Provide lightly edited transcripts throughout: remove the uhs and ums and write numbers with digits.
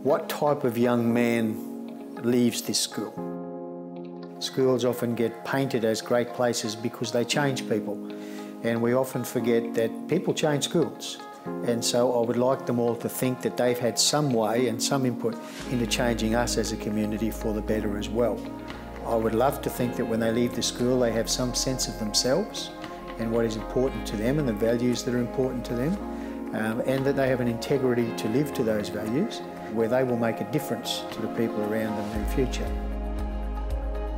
What type of young man leaves this school? Schools often get painted as great places because they change people, and we often forget that people change schools. And so I would like them all to think that they've had some way and some input into changing us as a community for the better as well. I would love to think that when they leave the school they have some sense of themselves and what is important to them and the values that are important to them, and that they have an integrity to live to those values where they will make a difference to the people around them in the future.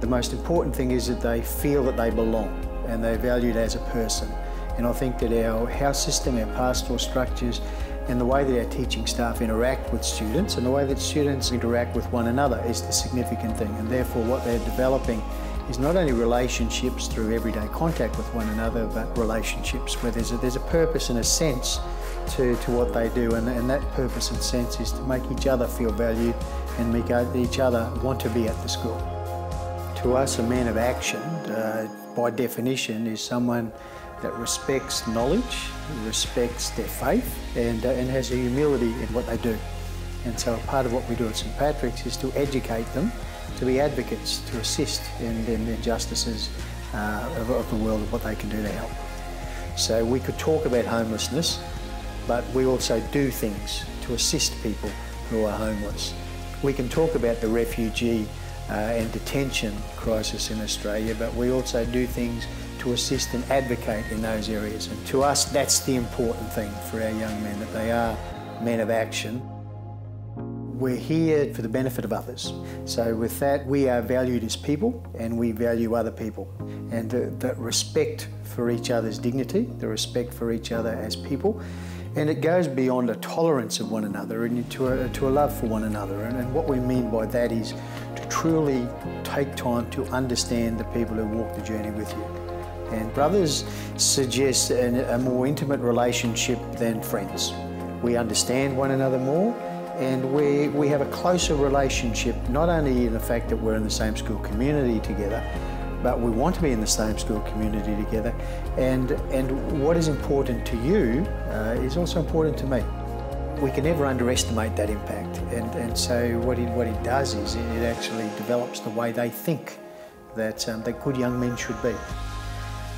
The most important thing is that they feel that they belong and they're valued as a person. And I think that our house system, our pastoral structures, and the way that our teaching staff interact with students and the way that students interact with one another is the significant thing. And therefore what they're developing is not only relationships through everyday contact with one another, but relationships where there's a purpose and a sense to what they do, and that purpose and sense is to make each other feel valued and make each other want to be at the school. To us, a man of action, by definition, is someone that respects knowledge, respects their faith, and has a humility in what they do. And so part of what we do at St Patrick's is to educate them, to be advocates, to assist in the injustices of the world, of what they can do to help. So we could talk about homelessness, but we also do things to assist people who are homeless. We can talk about the refugee and detention crisis in Australia, but we also do things to assist and advocate in those areas. And to us, that's the important thing for our young men, that they are men of action. We're here for the benefit of others. So with that, we are valued as people and we value other people. And the respect for each other's dignity, the respect for each other as people, and it goes beyond a tolerance of one another and to a love for one another. And what we mean by that is to truly take time to understand the people who walk the journey with you. And brothers suggest a more intimate relationship than friends. We understand one another more, and we have a closer relationship, not only in the fact that we're in the same school community together, but we want to be in the same school community together. And what is important to you is also important to me. We can never underestimate that impact. And so what it does is it actually develops the way they think that good young men should be.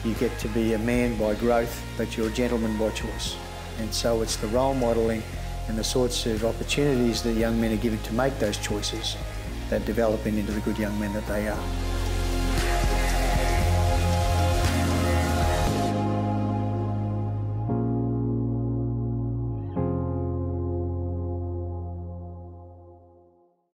You get to be a man by growth, but you're a gentleman by choice. And so it's the role modelling and the sorts of opportunities that young men are given to make those choices that develop into the good young men that they are.